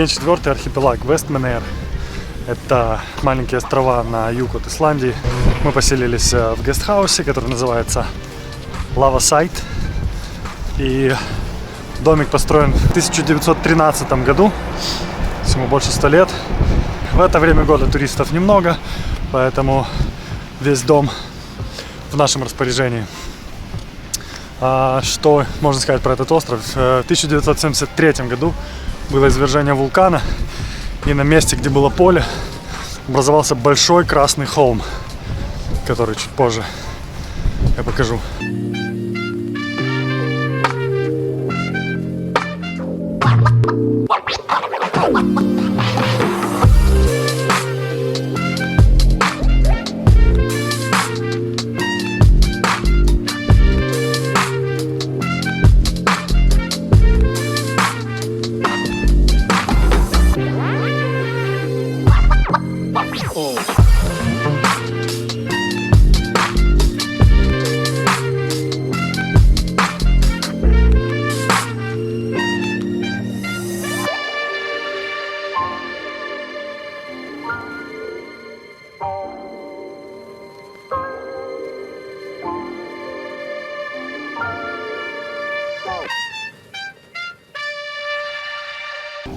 День 4, архипелаг Вестменер. Это маленькие острова на юг от Исландии. Мы поселились в гестхаусе, который называется Lavaside. И домик построен в 1913 году. Ему больше 100 лет. В это время года туристов немного, поэтому весь дом в нашем распоряжении. Что можно сказать про этот остров? В 1973 году было извержение вулкана, и на месте, где было поле, образовался большой красный холм, который чуть позже я покажу.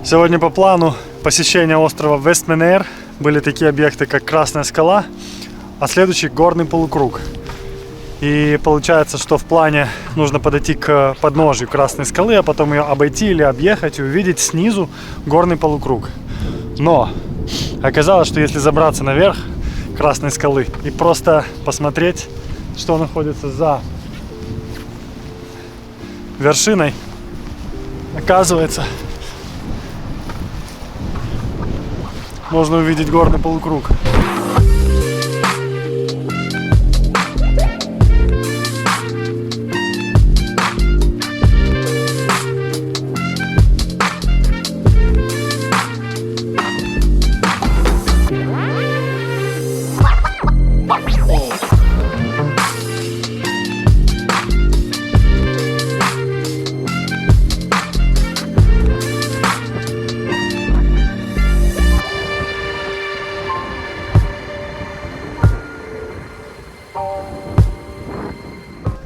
Сегодня по плану посещения острова Вестменер были такие объекты, как Красная скала, а следующий горный полукруг. И получается, что в плане нужно подойти к подножию Красной скалы, а потом ее обойти или объехать и увидеть снизу горный полукруг. Но оказалось, что если забраться наверх Красной скалы и просто посмотреть, что находится за вершиной, оказывается, можно увидеть горный полукруг.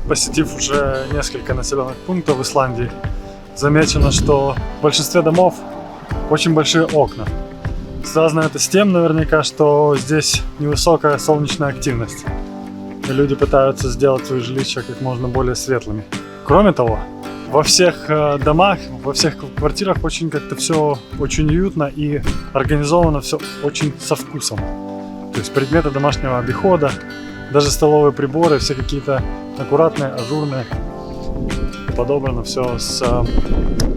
Посетив уже несколько населенных пунктов в Исландии, замечено, что в большинстве домов очень большие окна. Связано это с тем, наверняка, что здесь невысокая солнечная активность, и люди пытаются сделать свои жилища как можно более светлыми. Кроме того, во всех домах, во всех квартирах очень как-то все очень уютно и организовано все очень со вкусом. То есть предметы домашнего обихода, даже столовые приборы, все какие-то аккуратные, ажурные. Подобрано все с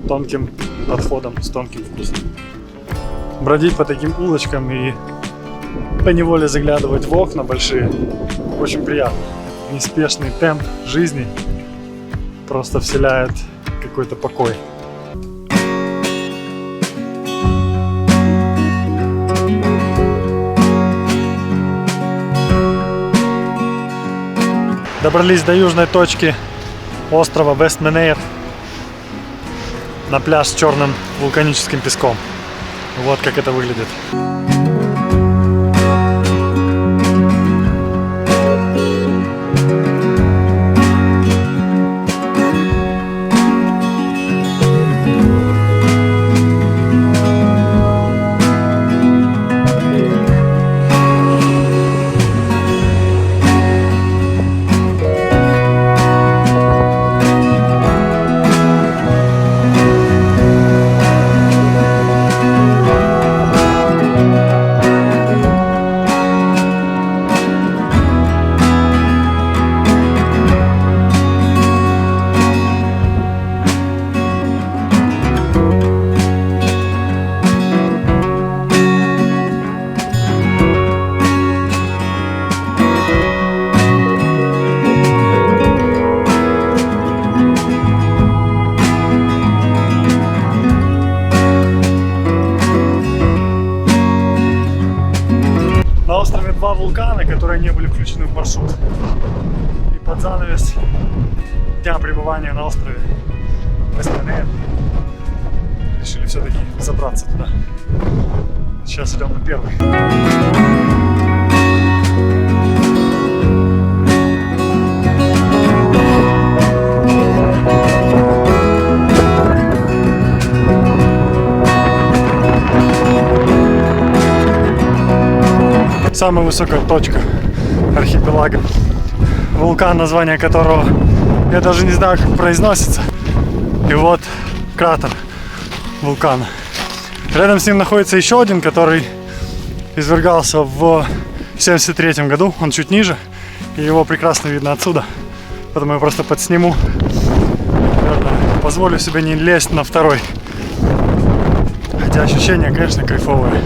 тонким подходом, с тонким вкусом. Бродить по таким улочкам и поневоле заглядывать в окна большие очень приятно. Неспешный темп жизни просто вселяет какой-то покой. Добрались до южной точки острова Вестменер, на пляж с черным вулканическим песком. Вот как это выглядит. Два вулкана, которые не были включены в маршрут. И под занавес дня пребывания на острове Вестменер решили все-таки забраться туда. Сейчас идем на первый. Самая высокая точка архипелага. Вулкан, название которого я даже не знаю, как произносится. И вот кратер вулкана. Рядом с ним находится еще один, который извергался в 1973 году. Он чуть ниже, и его прекрасно видно отсюда. Поэтому я просто подсниму. Наверное, позволю себе не лезть на второй. Хотя ощущения, конечно, кайфовые.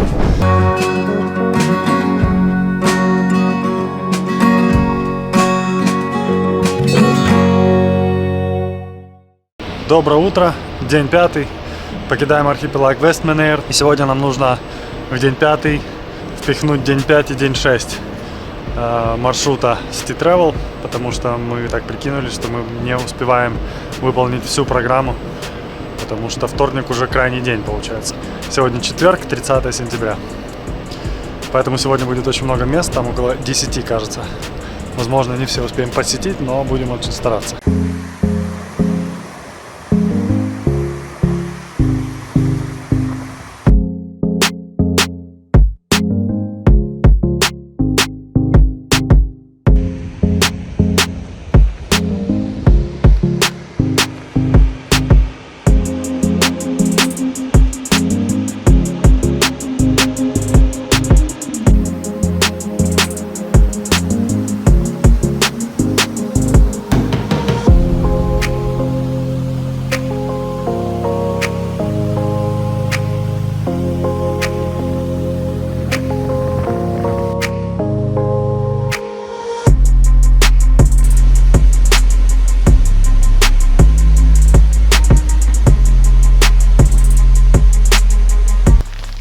Доброе утро, день 5. Покидаем архипелаг Вестменейр. И сегодня нам нужно в день 5 впихнуть день 5 и день 6 маршрута City Travel, потому что мы так прикинули, что мы не успеваем выполнить всю программу, потому что вторник уже крайний день получается. Сегодня четверг, 30 сентября. Поэтому сегодня будет очень много мест, там около 10, кажется. Возможно, не все успеем посетить, но будем очень стараться.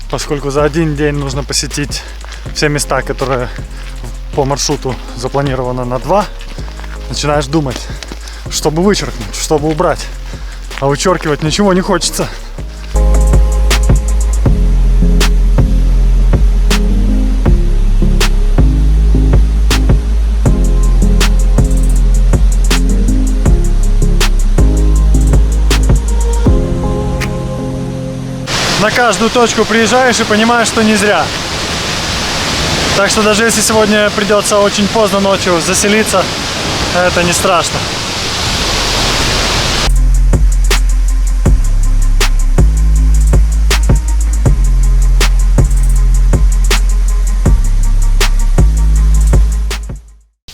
Поскольку за один день нужно посетить все места, которые по маршруту запланировано на 2, начинаешь думать, чтобы вычеркнуть, чтобы убрать. А вычеркивать ничего не хочется. На каждую точку приезжаешь и понимаешь, что не зря. Так что даже если сегодня придется очень поздно ночью заселиться, это не страшно.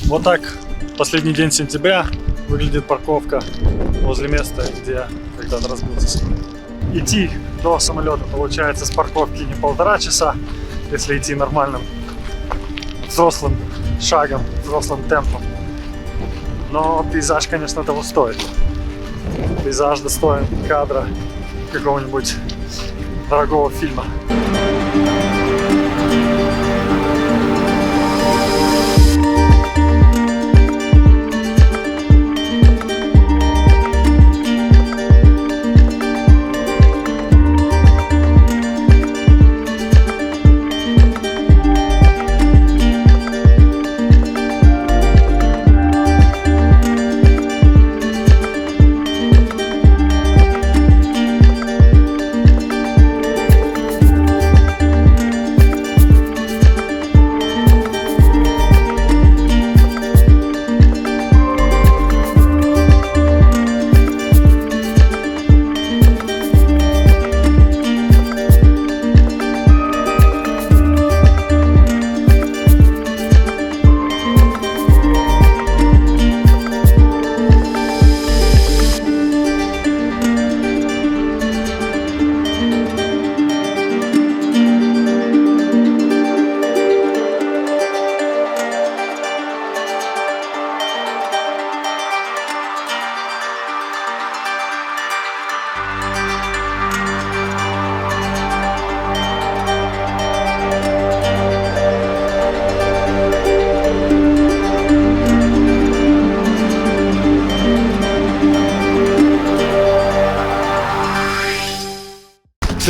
Вот так последний день сентября выглядит парковка возле места, где я когда-то разбился самолет. Идти до самолета получается с парковки не 1,5 часа, если идти нормальным взрослым шагом, взрослым темпом. Но пейзаж, конечно, того стоит. Пейзаж достоин кадра какого-нибудь дорогого фильма.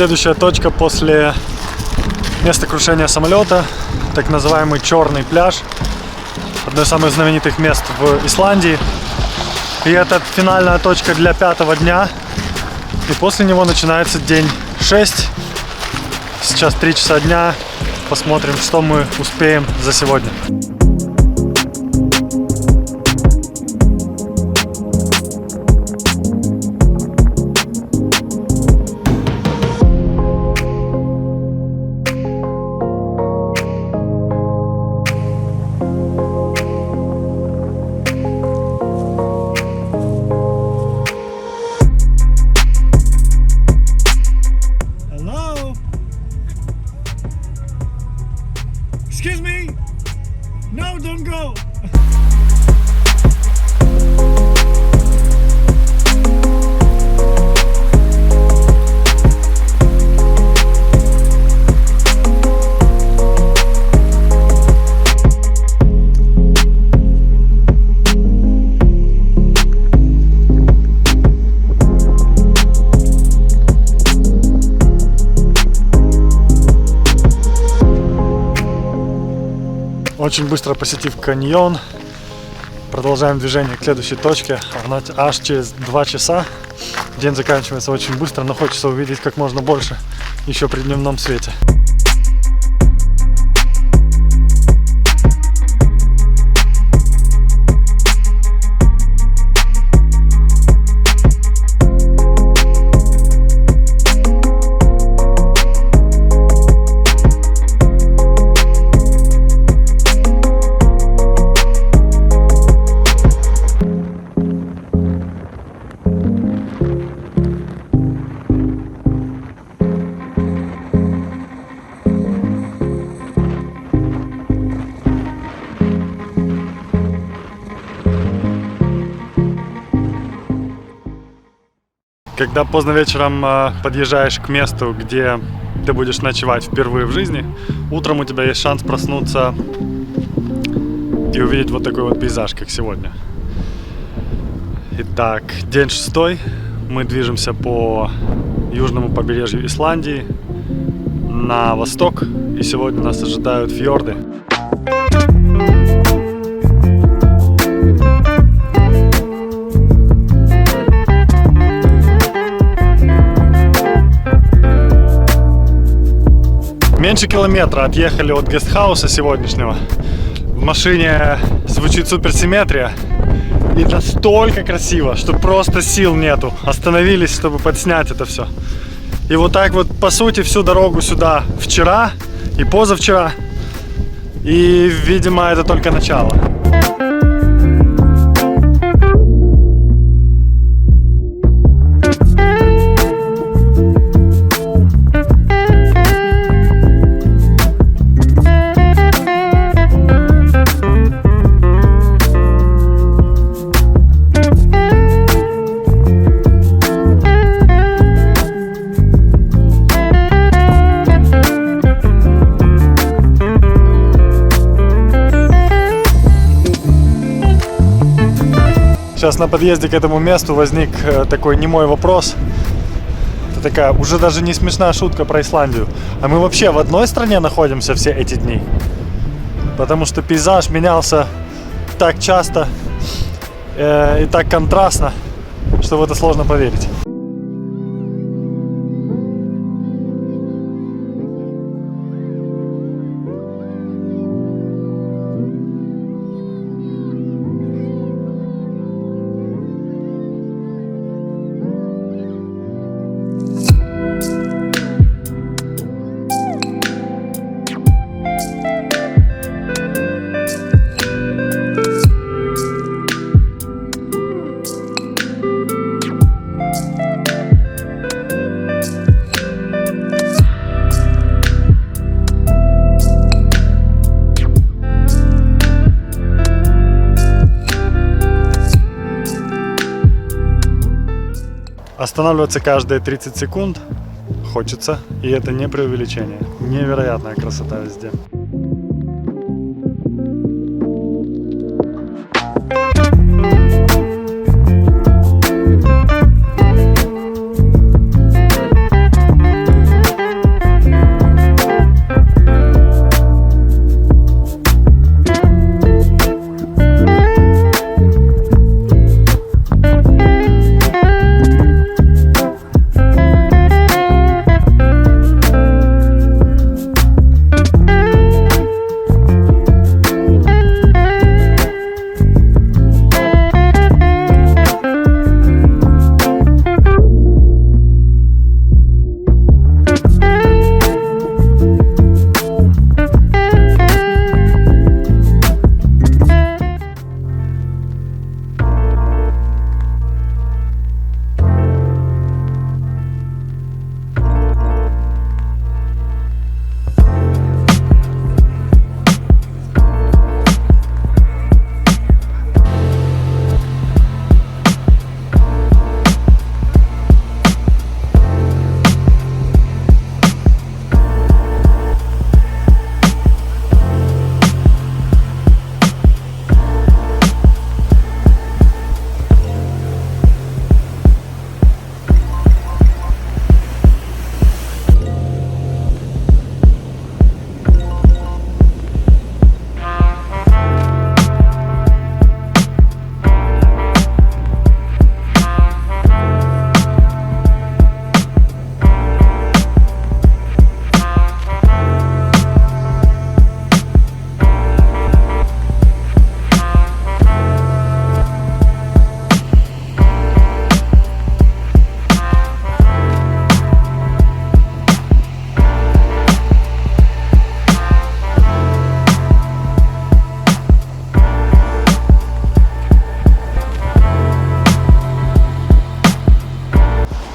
Следующая точка после места крушения самолета, так называемый Черный пляж, одно из самых знаменитых мест в Исландии. И это финальная точка для 5-го дня. И после него начинается день 6. Сейчас 3 часа дня. Посмотрим, что мы успеем за сегодня. Excuse me? No, don't go. Очень быстро посетив каньон, продолжаем движение к следующей точке, аж через 2 часа. День заканчивается очень быстро, но хочется увидеть как можно больше еще при дневном свете. Когда поздно вечером подъезжаешь к месту, где ты будешь ночевать впервые в жизни, утром у тебя есть шанс проснуться и увидеть вот такой вот пейзаж, как сегодня. Итак, день 6. Мы движемся по южному побережью Исландии на восток, и сегодня нас ожидают фьорды. Меньше километра отъехали от гестхауса сегодняшнего. В машине звучит суперсимметрия. И настолько красиво, что просто сил нету. Остановились, чтобы подснять это все. И вот так вот, по сути, всю дорогу сюда вчера и позавчера. И, видимо, это только начало. Сейчас на подъезде к этому месту возник такой немой вопрос. Это такая уже даже не смешная шутка про Исландию. А мы вообще в одной стране находимся все эти дни? Потому что пейзаж менялся так часто и так контрастно, что в это сложно поверить. Останавливаться каждые 30 секунд хочется, и это не преувеличение. Невероятная красота везде.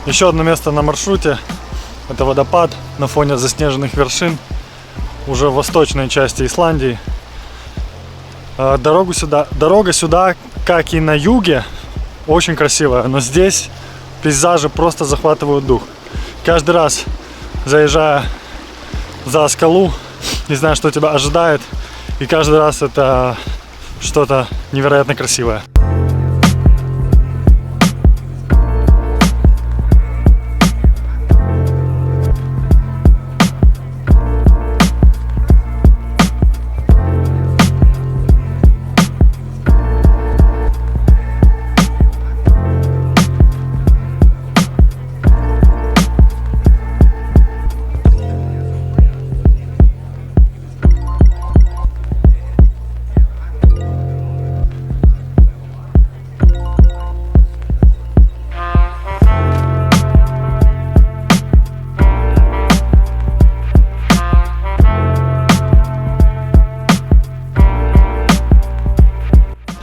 Еще одно место на маршруте. Это водопад на фоне заснеженных вершин. Уже в восточной части Исландии. Дорога сюда, как и на юге, очень красивая. Но здесь пейзажи просто захватывают дух. Каждый раз, заезжая за скалу, не знаю, что тебя ожидает. И каждый раз это что-то невероятно красивое.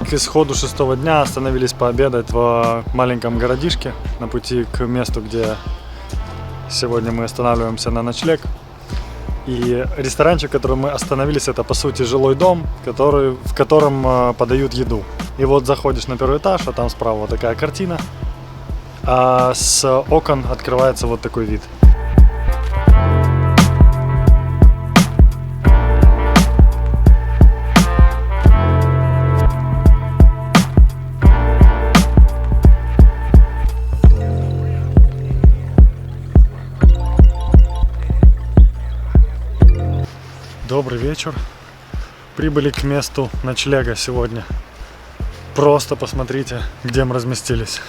К исходу 6-го дня остановились пообедать в маленьком городишке на пути к месту, где сегодня мы останавливаемся на ночлег. И ресторанчик, в котором мы остановились, это по сути жилой дом, в котором подают еду. И вот заходишь на первый этаж, а там справа вот такая картина, а с окон открывается вот такой вид. Добрый вечер. Прибыли к месту ночлега сегодня. Просто посмотрите, где мы разместились.